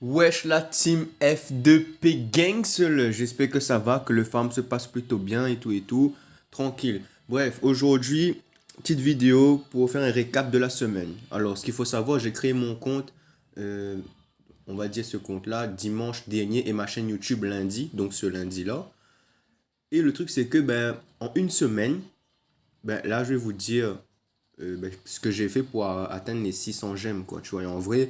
Wesh la team F2P Gang, j'espère que ça va, que le farm se passe plutôt bien et tout, tranquille. Bref, aujourd'hui, petite vidéo pour faire un récap de la semaine. Alors, ce qu'il faut savoir, j'ai créé mon compte, euh, on va dire ce compte-là, dimanche dernier et ma chaîne YouTube lundi, donc ce lundi-là. Et le truc, c'est que ben, en une semaine, ben, là, je vais vous dire ben, ce que j'ai fait pour atteindre les 600 gemmes, quoi. Tu vois, et en vrai,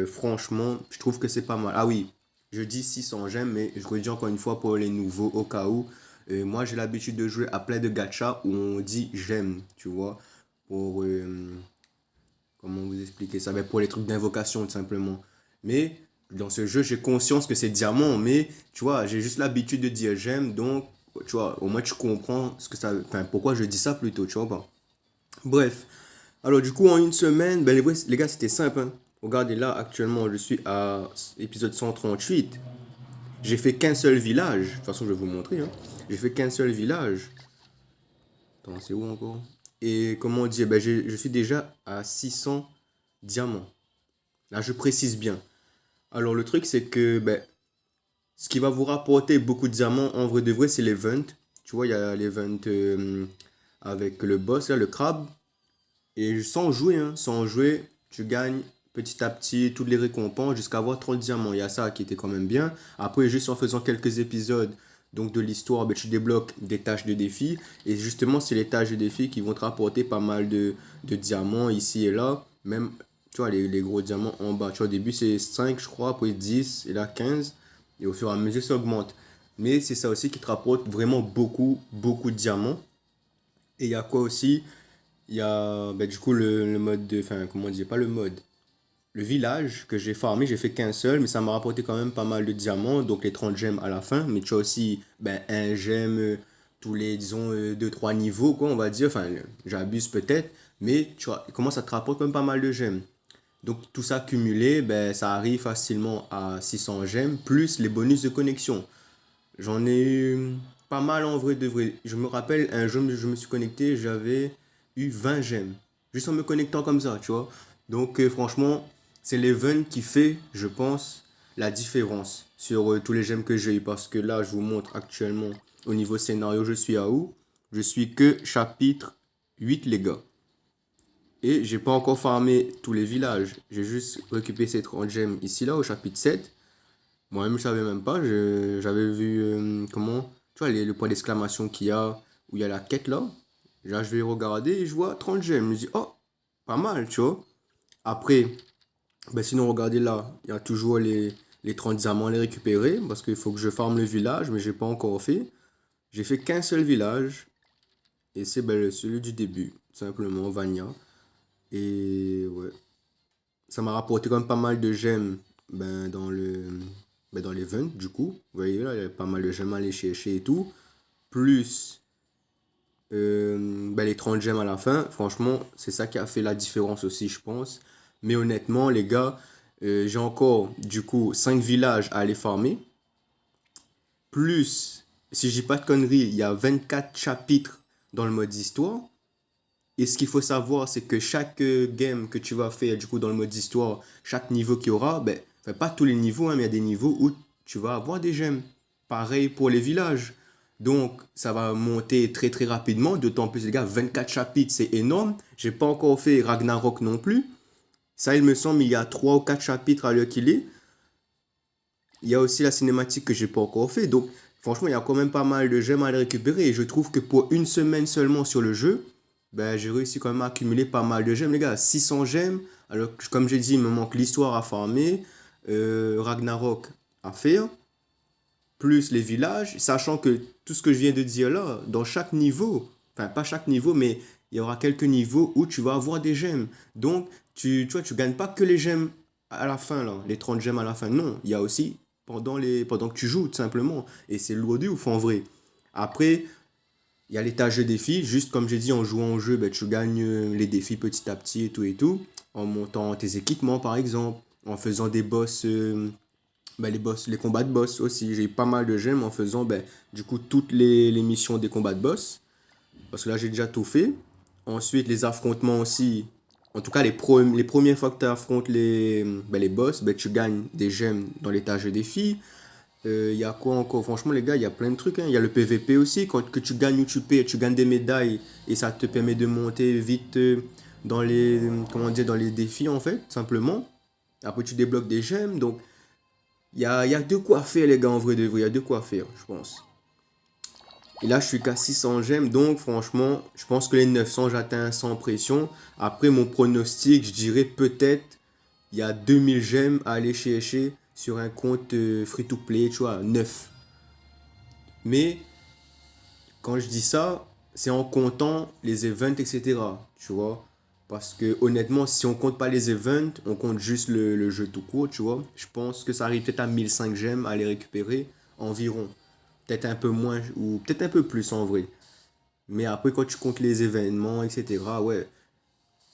franchement, je trouve que c'est pas mal. Ah oui, je dis 600 gemmes, mais je redis encore une fois pour les nouveaux, au cas où. Moi, j'ai l'habitude de jouer à plein de gachas où on dit j'aime, tu vois. Pour, comment vous expliquer ça? Ben, pour les trucs d'invocation, tout simplement. Mais dans ce jeu, j'ai conscience que c'est diamant, mais tu vois, j'ai juste l'habitude de dire j'aime, donc, tu vois, au moins tu comprends ce que ça, enfin, pourquoi je dis ça plutôt, tu vois pas. Bref, alors du coup en une semaine, ben les gars c'était simple, hein. Regardez là, actuellement je suis à épisode 138. J'ai fait qu'un seul village. De toute façon je vais vous montrer, hein. J'ai fait qu'un seul village. Attends, c'est où encore? Et comment dire, ben je suis déjà à 600 diamants. Là je précise bien. Alors le truc c'est que ben, ce qui va vous rapporter beaucoup de diamants en vrai de vrai c'est l'event. Tu vois, il y a l'event avec le boss là, le crabe. Et sans jouer, hein, sans jouer, tu gagnes petit à petit toutes les récompenses jusqu'à avoir 30 diamants. Il y a ça qui était quand même bien. Après, juste en faisant quelques épisodes donc de l'histoire, ben, tu débloques des tâches de défi. Et justement, c'est les tâches de défi qui vont te rapporter pas mal de diamants ici et là. Même, tu vois, les gros diamants en bas. Tu vois, au début, c'est 5 je crois, après 10 et là 15. Et au fur et à mesure, ça augmente. Mais c'est ça aussi qui te rapporte vraiment beaucoup, beaucoup de diamants. Et il y a quoi aussi? Il y a bah, du coup le mode de. Enfin, comment dire, pas le mode. Le village que j'ai farmé, j'ai fait qu'un seul, mais ça m'a rapporté quand même pas mal de diamants, donc les 30 gemmes à la fin. Mais tu as aussi ben, un gemme tous les, disons, deux trois niveaux, quoi, on va dire. Enfin, j'abuse peut-être, mais tu vois, comment ça te rapporte quand même pas mal de gemmes. Donc tout ça cumulé, ben, ça arrive facilement à 600 gemmes, plus les bonus de connexion. J'en ai eu pas mal en vrai de vrai. Je me rappelle, un jour, je me suis connecté, j'avais eu 20 gemmes. Juste en me connectant comme ça, tu vois. Donc, franchement, c'est l'event qui fait, je pense, la différence sur tous les gemmes que j'ai eu. Parce que là, je vous montre actuellement, au niveau scénario, je suis à où? Je suis que chapitre 8 les gars. Et j'ai pas encore farmé tous les villages. J'ai juste récupéré ces 30 gemmes ici, là, au chapitre 7. Moi-même, je savais même pas. J'avais vu, comment, tu vois, le point d'exclamation qu'il y a, où il y a la quête là. Là, je vais regarder et je vois 30 gemmes. Je me dis, oh, pas mal, tu vois. Après, ben sinon, regardez là, il y a toujours les 30 diamants à les récupérer, parce qu'il faut que je farme le village, mais j'ai pas encore fait. J'ai fait qu'un seul village, et c'est ben, celui du début, tout simplement, Vania. Et ouais, ça m'a rapporté quand même pas mal de gemmes ben, dans l'event, du coup. Vous voyez là, il y a pas mal de gemmes à aller chercher et tout. Plus ben, les 30 gemmes à la fin. Franchement, c'est ça qui a fait la différence aussi, je pense. Mais honnêtement, les gars, j'ai encore du coup 5 villages à aller farmer. Plus, si je dis pas de conneries, il y a 24 chapitres dans le mode histoire. Et ce qu'il faut savoir, c'est que chaque game que tu vas faire, du coup, dans le mode histoire, chaque niveau qu'il y aura, ben, enfin, pas tous les niveaux, hein, mais il y a des niveaux où tu vas avoir des gemmes. Pareil pour les villages. Donc, ça va monter très très rapidement. D'autant plus, les gars, 24 chapitres, c'est énorme. J'ai pas encore fait Ragnarok non plus. Ça, il me semble, il y a 3 ou 4 chapitres à l'heure qu'il est. Il y a aussi la cinématique que j'ai pas encore fait. Donc, franchement, il y a quand même pas mal de gemmes à les récupérer. Et je trouve que pour une semaine seulement sur le jeu, ben, j'ai réussi quand même à accumuler pas mal de gemmes, les gars. 600 gemmes. Alors, comme j'ai dit, il me manque l'histoire à farmer, Ragnarok à faire, plus les villages, sachant que tout ce que je viens de dire là, dans chaque niveau, enfin, pas chaque niveau, mais il y aura quelques niveaux où tu vas avoir des gemmes. Donc, tu vois, tu gagnes pas que les gemmes à la fin, là, les 30 gemmes à la fin. Non, il y a aussi pendant que tu joues, tout simplement. Et c'est lourd de ouf, en vrai. Après, il y a les tâches de défis, juste comme j'ai dit, en jouant au jeu, ben, tu gagnes les défis petit à petit et tout et tout, en montant tes équipements par exemple, en faisant des boss, ben, les boss, les combats de boss aussi. J'ai eu pas mal de gemmes en faisant ben, du coup toutes les missions des combats de boss, parce que là j'ai déjà tout fait. Ensuite les affrontements aussi, En tout cas, les premières fois que tu affrontes les boss, ben, tu gagnes des gemmes dans les tâches de défi. Il y a quoi encore? Franchement, les gars, il y a plein de trucs, hein. Il y a le PVP aussi, quand que tu gagnes ou tu payes, tu gagnes des médailles et ça te permet de monter vite dans comment dire, dans les défis, en fait, simplement. Après, tu débloques des gemmes, donc il y a de quoi faire, les gars, en vrai de vrai. Il y a de quoi faire, je pense. Et là, je suis qu'à 600 gemmes, donc franchement, je pense que les 900, j'atteins sans pression. Après, mon pronostic, je dirais peut-être, il y a 2000 gemmes à aller chercher sur un compte free-to-play, tu vois, neuf. Mais quand je dis ça, c'est en comptant les events, etc. Tu vois. Parce que honnêtement, si on compte pas les events, on compte juste le jeu tout court, tu vois. Je pense que ça arrive peut-être à 1005 gemmes à les récupérer environ. Peut-être un peu moins ou peut-être un peu plus en vrai. Mais après, quand tu comptes les événements, etc., ouais,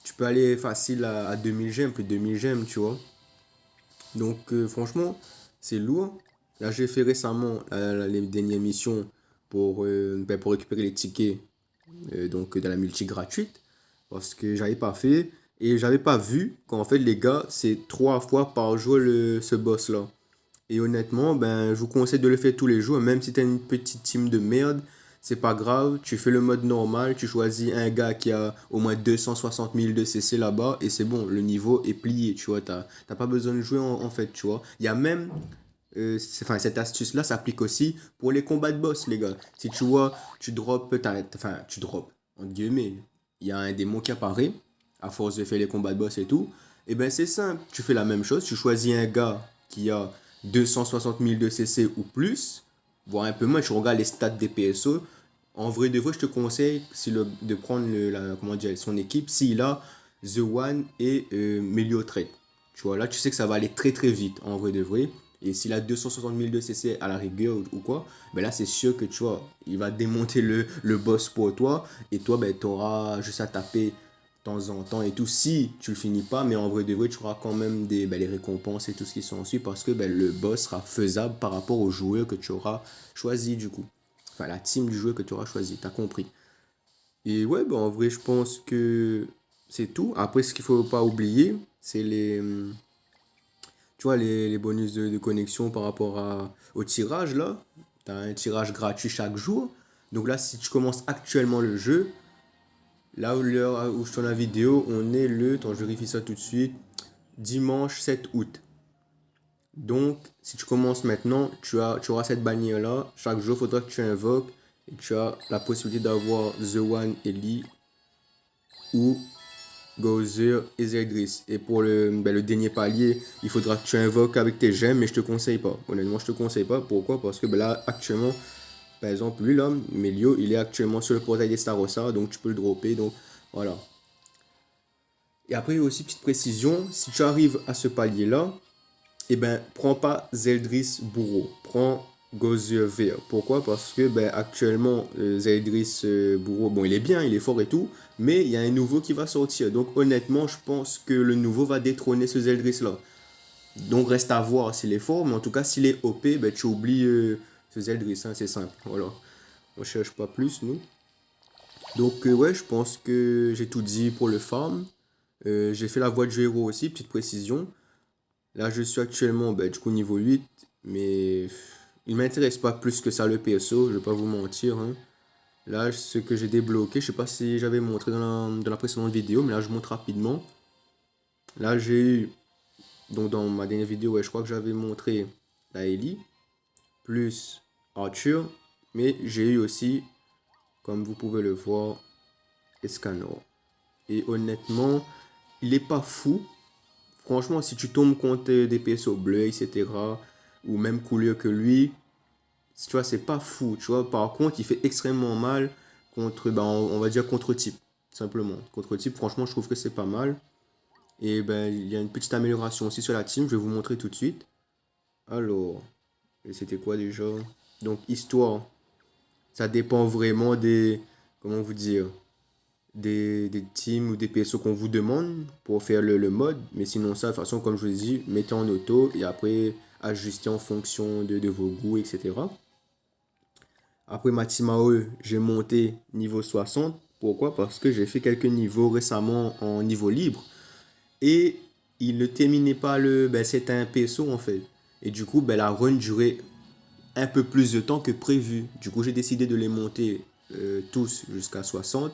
tu peux aller facile à 2000 gemmes, plus de 2000 gemmes, tu vois. Donc, franchement, c'est lourd. Là, j'ai fait récemment les dernières missions pour récupérer les tickets donc dans la multi gratuite parce que j'avais pas fait et j'avais pas vu qu'en fait, les gars, c'est 3 fois par jour ce boss-là. Et honnêtement, ben, je vous conseille de le faire tous les jours, même si tu as une petite team de merde, c'est pas grave, tu fais le mode normal, tu choisis un gars qui a au moins 260 000 de CC là-bas, et c'est bon, le niveau est plié, tu vois, t'as pas besoin de jouer en fait, tu vois. Il y a même, enfin, cette astuce-là s'applique aussi pour les combats de boss, les gars. Si tu vois, enfin, tu drops, entre guillemets, il y a un démon qui apparaît, à force de faire les combats de boss et tout, et ben c'est simple, tu fais la même chose, tu choisis un gars qui a 260 000 de CC ou plus, voire un peu moins, tu regardes les stats des PSO. En vrai de vrai, je te conseille de prendre comment dire, son équipe s'il a The One et Meliotrate. Tu vois, là, tu sais que ça va aller très très vite, en vrai de vrai. Et s'il a 260 000 de CC à la rigueur ou quoi, ben là, c'est sûr que tu vois, il va démonter le boss pour toi. Et toi, ben, tu auras juste à taper temps en temps et tout, si tu le finis pas, mais en vrai de vrai, tu auras quand même les récompenses et tout ce qui s'ensuit parce que le boss sera faisable par rapport au joueur que tu auras choisi du coup. Enfin, la team du joueur que tu auras choisi, t'as compris. Et ouais, en vrai, je pense que c'est tout. Après, ce qu'il faut pas oublier, c'est tu vois, les bonus de connexion par rapport au tirage là. Tu as un tirage gratuit chaque jour. Donc là, si tu commences actuellement le jeu, là où l'heure où je tourne la vidéo, on est attends, je vérifie ça tout de suite, dimanche 7 août. Donc, si tu commences maintenant, tu auras cette bannière-là. Chaque jour, il faudra que tu invoques et tu as la possibilité d'avoir The One Ellie ou Gozer et Zeldris. Et pour le dernier palier, il faudra que tu invoques avec tes gemmes, mais je te conseille pas. Honnêtement, je te conseille pas. Pourquoi? Parce que là, actuellement, par exemple, lui là, Melio, il est actuellement sur le portail des Starossa, donc tu peux le dropper. Donc voilà. Et après, aussi, petite précision, si tu arrives à ce palier-là, eh ben, prends pas Zeldris Bourreau, prends Gozer Vert. Pourquoi? Parce que actuellement, Zeldris Bourreau, bon, il est bien, il est fort et tout, mais il y a un nouveau qui va sortir. Donc honnêtement, je pense que le nouveau va détrôner ce Zeldris-là. Donc reste à voir s'il est fort, mais en tout cas, s'il est OP, ben, tu oublies ce Zeldris, hein, c'est simple. Voilà. On cherche pas plus, nous. Donc ouais, je pense que j'ai tout dit pour le farm. J'ai fait la voie du héros aussi, petite précision. Là, je suis actuellement du coup niveau 8, mais il m'intéresse pas plus que ça le PSO, je vais pas vous mentir, hein. Là, ce que j'ai débloqué, je sais pas si j'avais montré dans la précédente vidéo, mais là, je montre rapidement. Là, j'ai eu, donc dans ma dernière vidéo, ouais, je crois que j'avais montré la Ellie, plus Arthur, mais j'ai eu aussi, comme vous pouvez le voir, Escanor. Et honnêtement, il est pas fou. Franchement, si tu tombes contre des PSO bleus, etc., ou même couleur que lui, tu vois, c'est pas fou, tu vois. Par contre, il fait extrêmement mal contre, on va dire contre type, simplement. Contre type, franchement, je trouve que c'est pas mal. Et il y a une petite amélioration aussi sur la team, je vais vous montrer tout de suite. Alors, et c'était quoi déjà? Donc, histoire, ça dépend vraiment comment vous dire, des teams ou des PSO qu'on vous demande pour faire le mode. Mais sinon, ça, de toute façon, comme je vous ai dit, mettez en auto et après, ajustez en fonction de vos goûts, etc. Après ma team AOE, j'ai monté niveau 60. Pourquoi? Parce que j'ai fait quelques niveaux récemment en niveau libre. et il ne terminait pas le... Ben, c'était un PSO en fait. Et du coup, ben, la run durait un peu plus de temps que prévu. Du coup, j'ai décidé de les monter tous jusqu'à 60,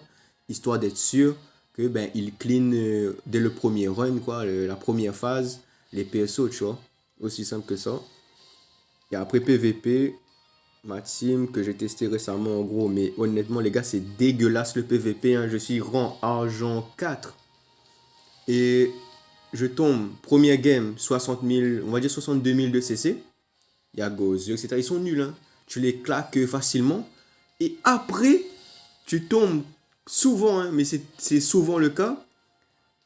histoire d'être sûr que ben il clean dès le premier run, quoi, la première phase, les PSO, tu vois. Aussi simple que ça. Et après PVP, ma team que j'ai testé récemment en gros, mais honnêtement les gars, c'est dégueulasse le PVP, hein. Je suis rang argent 4 et je tombe, première game, 60 000, on va dire 62 000 de CC. Il y a Gozu, etc. Ils sont nuls, hein. Tu les claques facilement. Et après, tu tombes souvent, hein, mais c'est souvent le cas,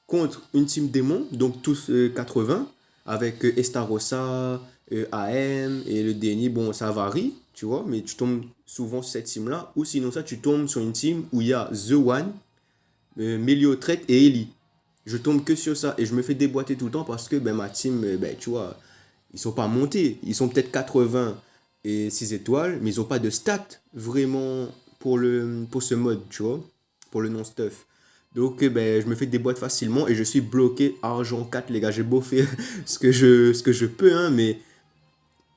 contre une team démon, donc tous 80, avec Estarossa, AM et le dernier, bon, ça varie, tu vois, mais tu tombes souvent sur cette team-là, ou sinon ça, tu tombes sur une team où il y a The One, Meliotret et Ellie. Je tombe que sur ça et je me fais déboîter tout le temps parce que ben, ma team, ben, tu vois, ils sont pas montés. Ils sont peut-être 80 et 6 étoiles, mais ils ont pas de stats vraiment pour ce mode, tu vois, pour le non-stuff. Donc, ben, je me fais déboîter facilement et je suis bloqué argent 4 les gars. J'ai beau faire ce que je peux, hein, mais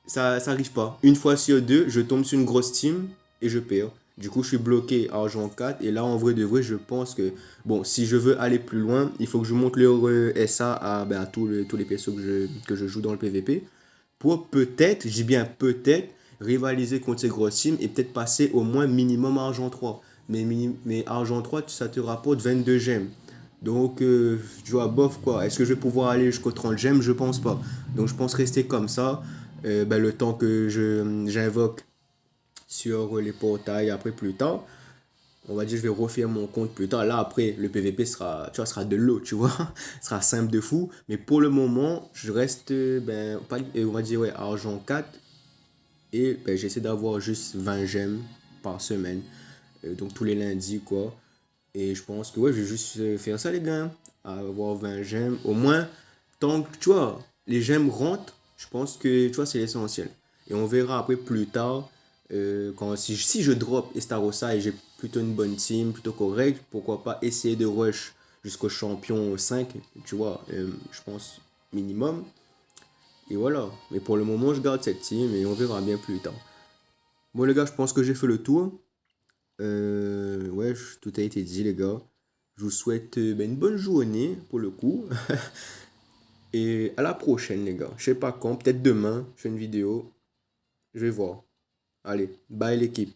ça arrive pas. Une fois sur deux, je tombe sur une grosse team et je perds. Du coup, je suis bloqué à argent 4. Et là, en vrai de vrai, je pense que, bon, si je veux aller plus loin, il faut que je monte le SA à tous les PSO que je joue dans le PVP. Pour peut-être, je dis bien peut-être, rivaliser contre ces grosses teams et peut-être passer au moins minimum argent 3. Mais argent 3, ça te rapporte 22 gemmes. Donc, tu vois, bof quoi. Est-ce que je vais pouvoir aller jusqu'au 30 gemmes? Je pense pas. Donc, je pense rester comme ça ben, le temps que j'invoque sur les portails après plus tard. On va dire je vais refaire mon compte plus tard. Là après le PVP sera, tu vois, sera de l'eau, tu vois. Sera simple de fou. Mais pour le moment, je reste ben, pas, on va dire ouais, argent 4. Et ben, j'essaie d'avoir juste 20 gemmes par semaine. Donc tous les lundis quoi. Et je pense que ouais, je vais juste faire ça les gars, hein. Avoir 20 gemmes. Au moins, tant que tu vois, les gemmes rentrent, je pense que tu vois, c'est l'essentiel. Et on verra après plus tard, si je drop Estarossa et j'ai plutôt une bonne team, plutôt correct, pourquoi pas essayer de rush jusqu'au champion 5, tu vois, je pense minimum. Et voilà. Mais pour le moment, je garde cette team et on verra bien plus tard. Bon les gars, je pense que j'ai fait le tour. Ouais, tout a été dit, les gars. Je vous souhaite ben, une bonne journée pour le coup. Et à la prochaine, les gars. Je sais pas quand, peut-être demain, je fais une vidéo. Je vais voir. Allez, bye l'équipe.